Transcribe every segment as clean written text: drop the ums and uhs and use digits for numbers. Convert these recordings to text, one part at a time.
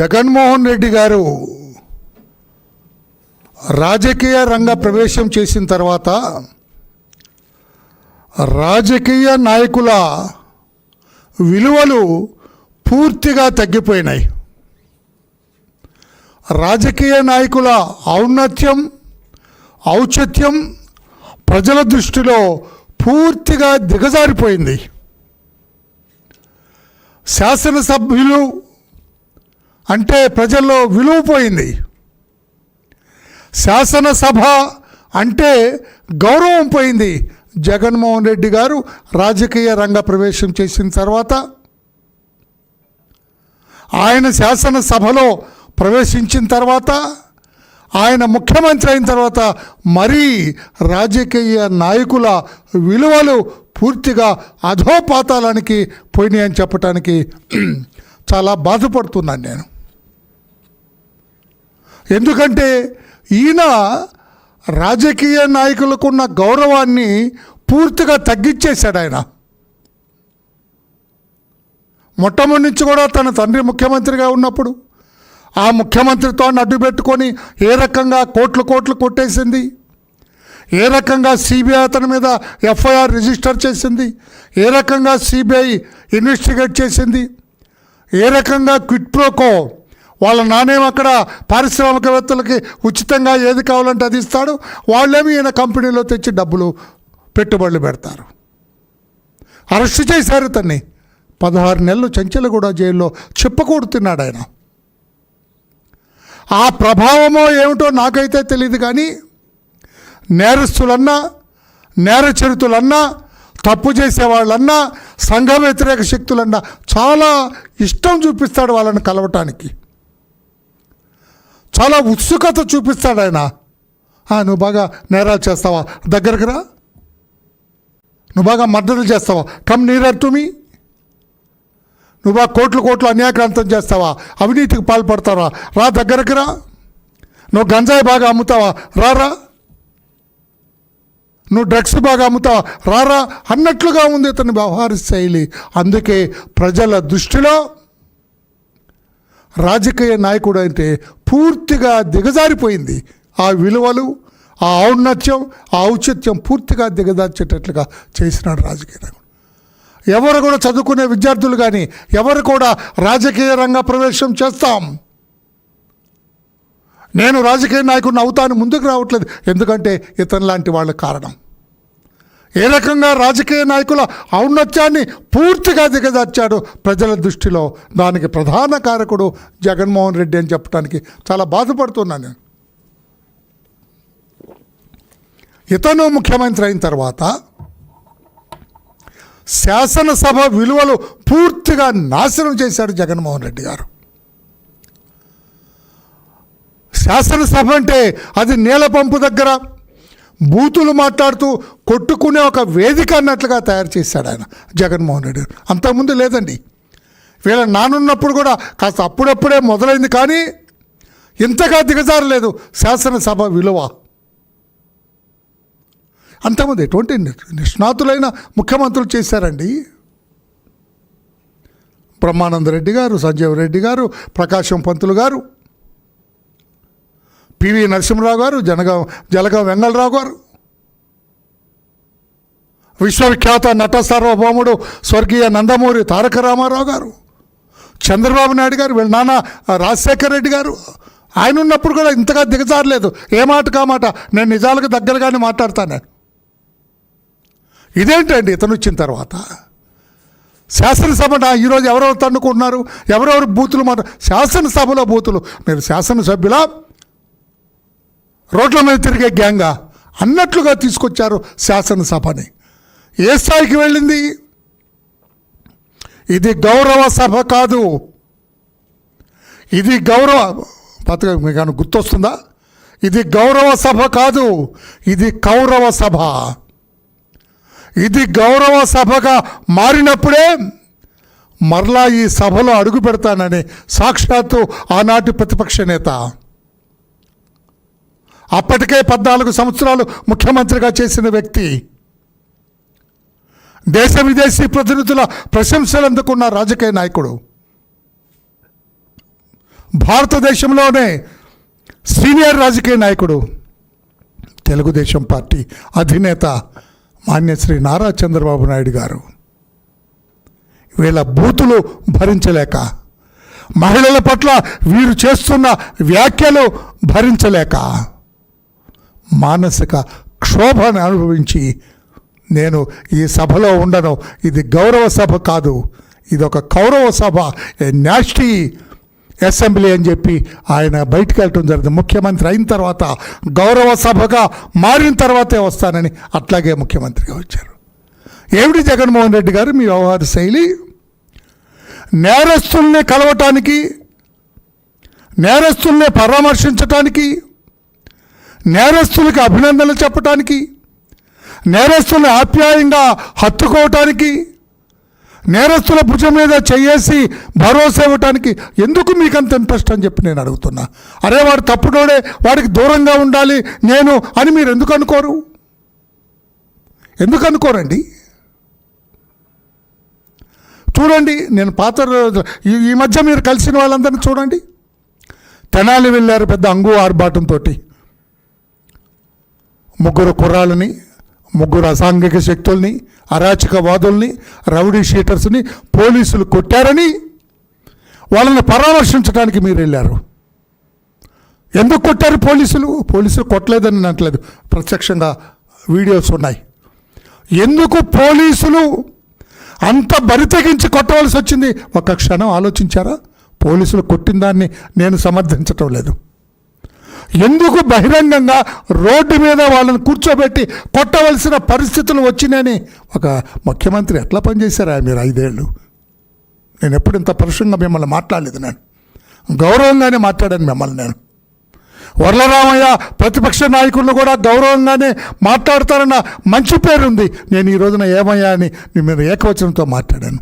జగన్మోహన్ రెడ్డి గారు రాజకీయ రంగ ప్రవేశం చేసిన తర్వాత రాజకీయ నాయకుల విలువలు పూర్తిగా తగ్గిపోయినాయి. రాజకీయ నాయకుల ఔన్నత్యం, ఔచిత్యం ప్రజల దృష్టిలో పూర్తిగా దిగజారిపోయింది. శాసనసభ్యులు అంటే ప్రజల్లో విలువ పోయింది. శాసనసభ అంటే గౌరవం పోయింది. జగన్మోహన్ రెడ్డి గారు రాజకీయ రంగ ప్రవేశం చేసిన తర్వాత, ఆయన శాసనసభలో ప్రవేశించిన తర్వాత, ఆయన ముఖ్యమంత్రి అయిన తర్వాత మరీ రాజకీయ నాయకుల విలువలు పూర్తిగా అధోపాతాలానికి పోయినాయని చెప్పడానికి చాలా బాధపడుతున్నాను నేను. ఎందుకంటే ఈయన రాజకీయ నాయకులకున్న గౌరవాన్ని పూర్తిగా తగ్గించేశాడు. ఆయన మొట్టమొదటి నుంచి కూడా తన తండ్రి ముఖ్యమంత్రిగా ఉన్నప్పుడు ఆ ముఖ్యమంత్రితో అడ్డు పెట్టుకొని ఏ రకంగా కోట్లు కొట్టేసింది, ఏ రకంగా సిబిఐ అతని మీద ఎఫ్ఐఆర్ రిజిస్టర్ చేసింది, ఏ రకంగా సిబిఐ ఇన్వెస్టిగేట్ చేసింది, ఏ రకంగా క్విట్ ప్రోకో వాళ్ళ నానేం అక్కడ పారిశ్రామికవేత్తలకి ఉచితంగా ఏది కావాలంటే అది ఇస్తాడు, వాళ్ళేమి ఈయన కంపెనీలో తెచ్చి డబ్బులు పెట్టుబడులు పెడతారు. అరెస్ట్ చేశారు తన్ని. 16 నెలలు చెంచలగూడ జైల్లో చెప్పకూడుతున్నాడు ఆయన. ఆ ప్రభావమో ఏమిటో నాకైతే తెలియదు, కానీ నేరస్తులన్నా, నేరచరితులన్నా, తప్పు చేసేవాళ్ళన్నా, సంఘ వ్యతిరేక శక్తులన్నా చాలా ఇష్టం చూపిస్తాడు వాళ్ళని కలవటానికి. చాలా ఉత్సుకత చూపిస్తాడు ఆయన. నువ్వు బాగా నేరాలు చేస్తావా, దగ్గరకు రా. నువ్వు బాగా మర్డర్లు చేస్తావా, కమ్ నియర్ టు మీ. నువ్వు బాగా కోట్లు అన్యాక్రాంతం చేస్తావా, అవినీతికి పాల్పడతావా, రా దగ్గరకు రా. నువ్వు గంజాయి బాగా అమ్ముతావా, రారా. నువ్వు డ్రగ్స్ బాగా అమ్ముతావా, రారా అన్నట్లుగా ఉంది అతని వ్యవహార శైలి. అందుకే ప్రజల దృష్టిలో రాజకీయ నాయకుడు అంటే పూర్తిగా దిగజారిపోయింది. ఆ విలువలు, ఆ ఔన్నత్యం, ఆ ఔచిత్యం పూర్తిగా దిగజార్చేటట్లుగా చేసినాడు రాజకీయ నాయకుడు. ఎవరు కూడా చదువుకునే విద్యార్థులు కానీ ఎవరు కూడా రాజకీయ రంగ ప్రవేశం చేస్తాం, నేను రాజకీయ నాయకుడిని అవుతాను ముందుకు రావట్లేదు. ఎందుకంటే ఇతని లాంటి వాళ్ళ కారణం. ఏ రకంగా రాజకీయ నాయకుల ఔన్నత్యాన్ని పూర్తిగా దిగజార్చాడు ప్రజల దృష్టిలో. దానికి ప్రధాన కారకుడు జగన్మోహన్ రెడ్డి అని చెప్పడానికి చాలా బాధపడుతున్నాను నేను. ఇతను ముఖ్యమంత్రి అయిన తర్వాత శాసనసభ విలువలు పూర్తిగా నాశనం చేశాడు జగన్మోహన్ రెడ్డి గారు. శాసనసభ అంటే అది నీళ్ళ పంపు దగ్గర బూతులు మాట్లాడుతూ కొట్టుకునే ఒక వేదిక అన్నట్లుగా తయారు చేశాడు ఆయన జగన్మోహన్ రెడ్డి గారు. అంతకుముందు లేదండి. వీళ్ళ నానున్నప్పుడు కూడా కాస్త అప్పుడప్పుడే మొదలైంది, కానీ ఇంతగా దిగజారలేదు శాసనసభ విలువ. అంతకుముందు ఎటువంటి నిష్ణాతులైన ముఖ్యమంత్రులు చేశారండి. బ్రహ్మానందరెడ్డి గారు, సంజీవ్ రెడ్డి గారు, ప్రకాశం పంతులు గారు, పివి నరసింహరావు గారు, జలగం వెంగళరావు గారు, విశ్వవిఖ్యాత నట సార్వభౌముడు స్వర్గీయ నందమూరి తారక రామారావు గారు, చంద్రబాబు నాయుడు గారు, వీళ్ళ నాన్న రాజశేఖర్ రెడ్డి గారు. ఆయన ఉన్నప్పుడు కూడా ఇంతగా దిగజారలేదు. ఏ మాట కామాట నేను నిజాలకు దగ్గరగానే మాట్లాడతాను. ఇదేంటండి ఇతను వచ్చిన తర్వాత శాసనసభ ఈరోజు ఎవరెవరు తన్నుకుంటున్నారు, ఎవరెవరు బూతులు శాసనసభలో బూతులు. మీరు శాసనసభ్యుల రోడ్ల మీద తిరిగే గ్యాంగా అన్నట్లుగా తీసుకొచ్చారు శాసనసభని. ఏ స్థాయికి వెళ్ళింది? ఇది గౌరవ సభ కాదు. ఇది గౌరవ పథకం మీకు గుర్తొస్తుందా? ఇది గౌరవ సభ కాదు, ఇది కౌరవ సభ. ఇది గౌరవ సభగా మారినప్పుడే మరలా ఈ సభలో అడుగు పెడతానని సాక్షాత్తు ఆనాటి ప్రతిపక్ష నేత, అప్పటికే 14 సంవత్సరాలు ముఖ్యమంత్రిగా చేసిన వ్యక్తి, దేశ విదేశీ ప్రతినిధుల ప్రశంసలు అందుకున్న రాజకీయ నాయకుడు, భారతదేశంలోనే సీనియర్ రాజకీయ నాయకుడు, తెలుగుదేశం పార్టీ అధినేత మాన్యశ్రీ నారా చంద్రబాబు నాయుడు గారు వీళ్ళ బూతులు భరించలేక, మహిళల పట్ల వీరు చేస్తున్న వ్యాఖ్యలు భరించలేక మానసిక క్షోభను అనుభవించి నేను ఈ సభలో ఉండను, ఇది గౌరవ సభ కాదు, ఇది ఒక కౌరవ సభ, న్యాస్టీ అసెంబ్లీ అని చెప్పి ఆయన బయటకు వెళ్ళటం జరిగింది. ముఖ్యమంత్రి అయిన తర్వాత గౌరవ సభగా మారిన తర్వాతే వస్తానని అట్లాగే ముఖ్యమంత్రిగా వచ్చారు. ఏమిటి జగన్మోహన్ రెడ్డి గారు మీ వ్యవహార శైలి? నేరస్తుల్ని కలవటానికి, నేరస్తుల్ని పరామర్శించటానికి, నేరస్తులకి అభినందనలు చెప్పటానికి, నేరస్తుల్ని ఆప్యాయంగా హత్తుకోవటానికి, నేరస్తుల భుజం మీద చేసి భరోసా ఇవ్వటానికి ఎందుకు మీకంత ఇంట్రెస్ట్ అని చెప్పి నేను అడుగుతున్నా. అరే వాడు తప్పుడోడే, వాడికి దూరంగా ఉండాలి నేను అని మీరు ఎందుకు అనుకోరు? ఎందుకు అనుకోరండి? చూడండి, నేను పాత ఈ మధ్య మీరు కలిసిన వాళ్ళందరినీ చూడండి. తెనాలి వెళ్ళారు పెద్ద అంగు ఆర్భాటంతో. ముగ్గురు కుర్రాళ్ళని, ముగ్గురు అసాంఘిక శక్తుల్ని, అరాచకవాదుల్ని, రౌడీ షీటర్స్ని పోలీసులు కొట్టారని వాళ్ళని పరామర్శించడానికి మీరు వెళ్ళారు. ఎందుకు కొట్టారు పోలీసులు? పోలీసులు కొట్టలేదని అనట్లేదు, ప్రత్యక్షంగా వీడియోస్ ఉన్నాయి. ఎందుకు పోలీసులు అంత బరితెగించి కొట్టవలసి వచ్చింది? ఒక క్షణం ఆలోచించారా? పోలీసులు కొట్టిన దాన్ని నేను సమర్థించటం లేదు. ఎందుకు బహిరంగంగా రోడ్డు మీద వాళ్ళని కూర్చోబెట్టి కొట్టవలసిన పరిస్థితులు వచ్చినాయని ఒక ముఖ్యమంత్రి ఎట్లా పనిచేశారా మీరు 5 ఏళ్ళు? నేను ఎప్పుడు ఇంత పరుషంగా మిమ్మల్ని మాట్లాడలేదు. నేను గౌరవంగానే మాట్లాడాను మిమ్మల్ని. నేను వరలరామయ్య ప్రతిపక్ష నాయకులను కూడా గౌరవంగానే మాట్లాడతారన్న మంచి పేరుంది. నేను ఈ రోజున ఏమయ్యా అని మీరు ఏకవచనంతో మాట్లాడాను.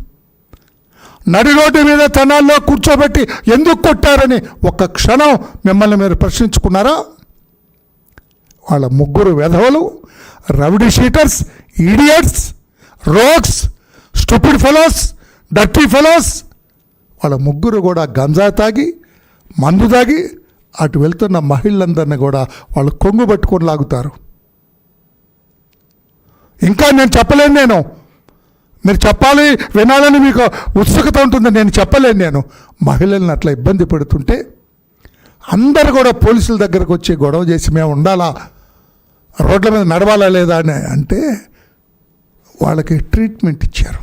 నడి రోడ్డు మీద తెనాల్లో కూర్చోబెట్టి ఎందుకు కొట్టారని ఒక్క క్షణం మిమ్మల్ని మీరు ప్రశ్నించుకున్నారా? వాళ్ళ ముగ్గురు వెధవలు, rowdy sheeters, idiots, rogues, stupid fellows, dirty fellows, వాళ్ళ ముగ్గురు కూడా గంజా తాగి, మందు తాగి అటు వెళ్తున్న మహిళలందరినీ కూడా వాళ్ళు కొంగు పట్టుకొని లాగుతారు. ఇంకా నేను చెప్పలేను, నేను మీరు చెప్పాలి, వినాలని మీకు ఉత్సుకత ఉంటుంది. నేను చెప్పలేను. నేను మహిళలను అట్లా ఇబ్బంది పెడుతుంటే అందరు కూడా పోలీసుల దగ్గరకు వచ్చి గొడవ చేసి మేము ఉండాలా, రోడ్ల మీద నడవాలా లేదా అని అంటే వాళ్ళకి ట్రీట్మెంట్ ఇచ్చారు.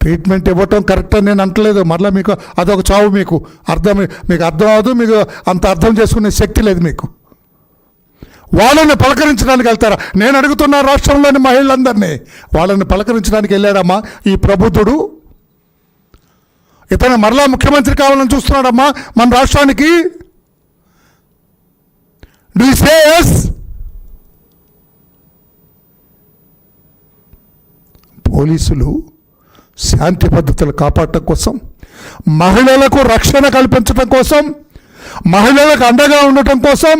ట్రీట్మెంట్ ఇవ్వటం కరెక్ట్ అని నేను అంటలేదు. మరలా మీకు అదొక చావు, మీకు అర్థం అవ్వదు, మీకు అంత అర్థం చేసుకునే శక్తి లేదు మీకు. వాళ్ళని పలకరించడానికి వెళ్తారా? నేను అడుగుతున్న రాష్ట్రంలోని మహిళలందరినీ వాళ్ళని పలకరించడానికి వెళ్ళాడమ్మా ఈ ప్రబుద్ధుడు. ఇతను మరలా ముఖ్యమంత్రి కావాలని చూస్తున్నాడమ్మా మన రాష్ట్రానికి. Do you say yes? పోలీసులు శాంతి పద్ధతులు కాపాడటం కోసం, మహిళలకు రక్షణ కల్పించడం కోసం, మహిళలకు అండగా ఉండటం కోసం,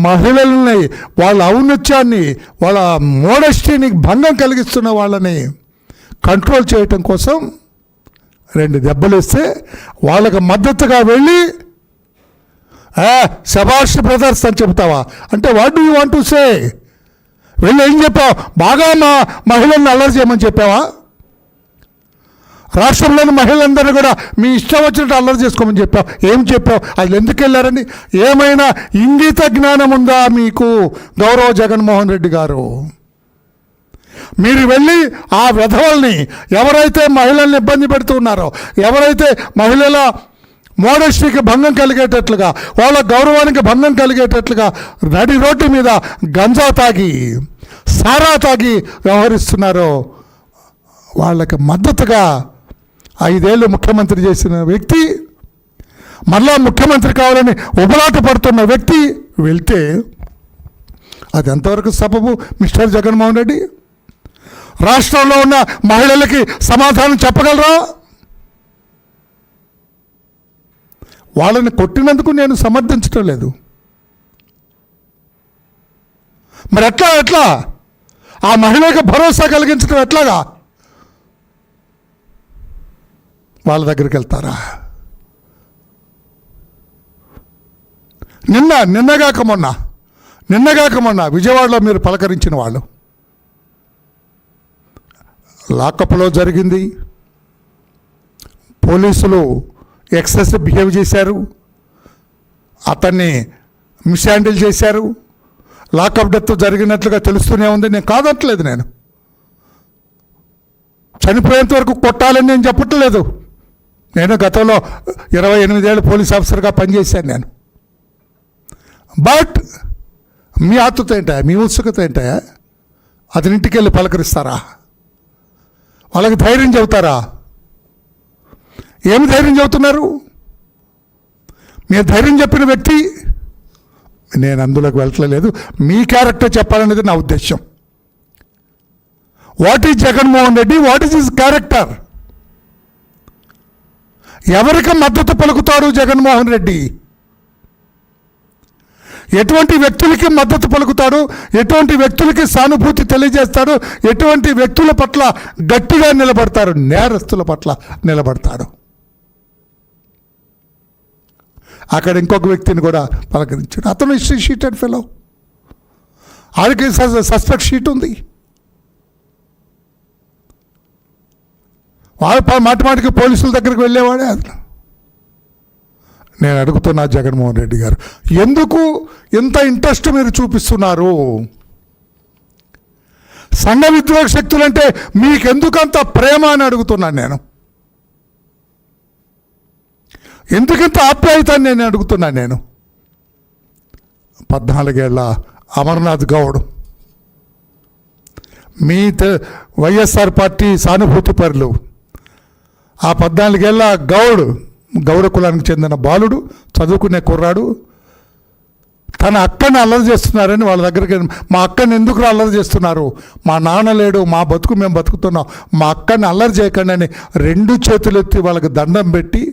మహిళలని వాళ్ళ ఔన్నత్యాన్ని, వాళ్ళ మోడస్టీని భంగం కలిగిస్తున్న వాళ్ళని కంట్రోల్ చేయటం కోసం 2 దెబ్బలు ఇస్తే వాళ్ళకి మద్దతుగా వెళ్ళి శభాష్ బ్రదర్స్ అని చెప్తావా? అంటే what do you want to say? వెళ్ళి ఏం చెప్పావు? బాగా మా మహిళల్ని అల్లరి చేయమని చెప్పావా? రాష్ట్రంలోని మహిళలందరూ కూడా మీ ఇష్టం వచ్చినట్టు అల్లరి చేసుకోమని చెప్పావు. ఏం చెప్పావు? అది ఎందుకు వెళ్ళారని ఏమైనా ఇంగిత జ్ఞానం ఉందా మీకు? గౌరవ జగన్మోహన్ రెడ్డి గారు, మీరు వెళ్ళి ఆ విధవల్ని, ఎవరైతే మహిళల్ని ఇబ్బంది పెడుతున్నారో, ఎవరైతే మహిళల మోడస్టీకి భంగం కలిగేటట్లుగా, వాళ్ళ గౌరవానికి భంగం కలిగేటట్లుగా నడి రోడ్డు మీద గంజా తాగి, సారా తాగి వ్యవహరిస్తున్నారో వాళ్ళకి మద్దతుగా 5 ఏళ్ళు ముఖ్యమంత్రి చేసిన వ్యక్తి, మళ్ళా ముఖ్యమంత్రి కావాలని ఉబలాట పడుతున్న వ్యక్తి వెళ్తే అది ఎంతవరకు సబబు మిస్టర్ జగన్మోహన్ రెడ్డి? రాష్ట్రంలో ఉన్న మహిళలకి సమాధానం చెప్పగలరా? వాళ్ళని కొట్టినందుకు నేను సమర్థించటం లేదు. మరి ఎట్లా ఆ మహిళకి భరోసా కలిగించడం ఎట్లాగా? వాళ్ళ దగ్గరికి వెళ్తారా? నిన్నగాక మొన్న విజయవాడలో మీరు పలకరించిన వాళ్ళు, లాకప్లో జరిగింది, పోలీసులు ఎక్సెస్ బిహేవ్ చేశారు, అతన్ని మిస్హ్యాండిల్ చేశారు, లాకప్ డెత్ జరిగినట్లుగా తెలుస్తూనే ఉంది. నేను కాదట్లేదు, నేను చనిపోయేంత వరకు కొట్టాలని నేను చెప్పట్లేదు. నేను గతంలో 28 ఏళ్ళు పోలీస్ ఆఫీసర్గా పనిచేశాను నేను. బట్ మీ ఆతృత ఏంటా, మీ ఉత్సుకత ఏంటా? అతని ఇంటికి వెళ్ళి పలకరిస్తారా? వాళ్ళకి ధైర్యం చెబుతారా? ఏమి ధైర్యం చెబుతున్నారు? మీరు ధైర్యం చెప్పిన వ్యక్తి, నేను అందులోకి వెళ్ళట్లేదు, మీ క్యారెక్టర్ చెప్పాలనేది నా ఉద్దేశం. What is Jaganmohan Reddy, what is his character? ఎవరికి మద్దతు పలుకుతాడు జగన్మోహన్ రెడ్డి? ఎటువంటి వ్యక్తులకి మద్దతు పలుకుతాడు, ఎటువంటి వ్యక్తులకి సానుభూతి తెలియజేస్తాడు, ఎటువంటి వ్యక్తుల పట్ల గట్టిగా నిలబడతాడు, నేరస్తుల పట్ల నిలబడతాడు. అక్కడ ఇంకొక వ్యక్తిని కూడా పలకరించాడు. అతను షీటెడ్ ఫెలో, ఆడికి సస్పెక్ట్ షీట్ ఉంది. వాడు మాటికి పోలీసుల దగ్గరికి వెళ్ళేవాడే. అతను నేను అడుగుతున్నా జగన్మోహన్ రెడ్డి గారు, ఎందుకు ఇంత ఇంట్రెస్ట్ మీరు చూపిస్తున్నారు? సంఘ విద్రోహ శక్తులంటే మీకెందుకంత ప్రేమ అని అడుగుతున్నాను నేను. ఎందుకంత ఆప్యాయత అని నేను అడుగుతున్నాను నేను. 14 ఏళ్ల అమర్నాథ్ గౌడ్, మీ వైఎస్ఆర్ పార్టీ సానుభూతి పరులు, ఆ 14 ఏళ్ల గౌడ కులానికి చెందిన బాలుడు, చదువుకునే కుర్రాడు, తన అక్కని అల్లరి చేస్తున్నారని వాళ్ళ దగ్గరికి, మా అక్కని ఎందుకు అల్లరి చేస్తున్నారు, మా నాన్న లేడు, మా బతుకు మేము బతుకుతున్నాం, మా అక్కని అల్లరి చేయకండి అని 2 చేతులు ఎత్తి వాళ్ళకి దండం పెట్టి,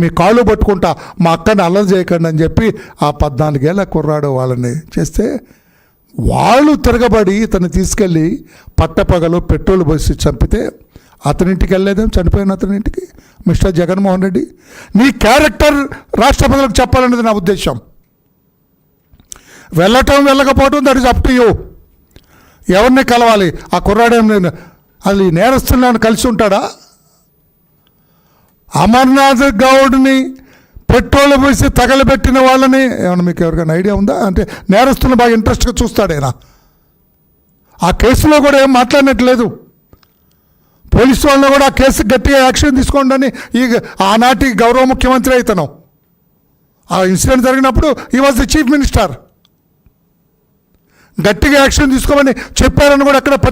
మీ కాళ్ళు పట్టుకుంటా మా అక్కని అల్లరి చేయకండి అని చెప్పి ఆ 14 ఏళ్ల కుర్రాడు వాళ్ళని చేస్తే, వాళ్ళు తిరగబడి ఇతన్ని తీసుకెళ్ళి పట్టపగలు పెట్రోల్ పోసి చంపితే అతనింటికి వెళ్ళలేదేం, చనిపోయిన అతనింటికి. మిస్టర్ జగన్మోహన్ రెడ్డి, నీ క్యారెక్టర్ రాష్ట్ర ప్రజలకు చెప్పాలనేది నా ఉద్దేశం. వెళ్ళకపోవటం that is up to you. ఎవరిని కలవాలి? ఆ కుర్రాడేం అది నేరస్తులను కలిసి ఉంటాడా? అమర్నాథ్ గౌడ్ని పెట్రోల్ పోసి తగలబెట్టిన వాళ్ళని ఏమన్నా మీకు ఎవరికైనా ఐడియా ఉందా? అంటే నేరస్తులను బాగా ఇంట్రెస్ట్గా చూస్తాడేనా? ఆ కేసులో కూడా ఏం మాట్లాడినట్లేదు. పోలీసు వాళ్ళని కూడా ఆ కేసు గట్టిగా యాక్షన్ తీసుకోండి అని ఆనాటి గౌరవ ముఖ్యమంత్రి అయితను, ఆ ఇన్సిడెంట్ జరిగినప్పుడు he was the chief minister, గట్టిగా యాక్షన్ తీసుకోమని చెప్పారని కూడా అక్కడ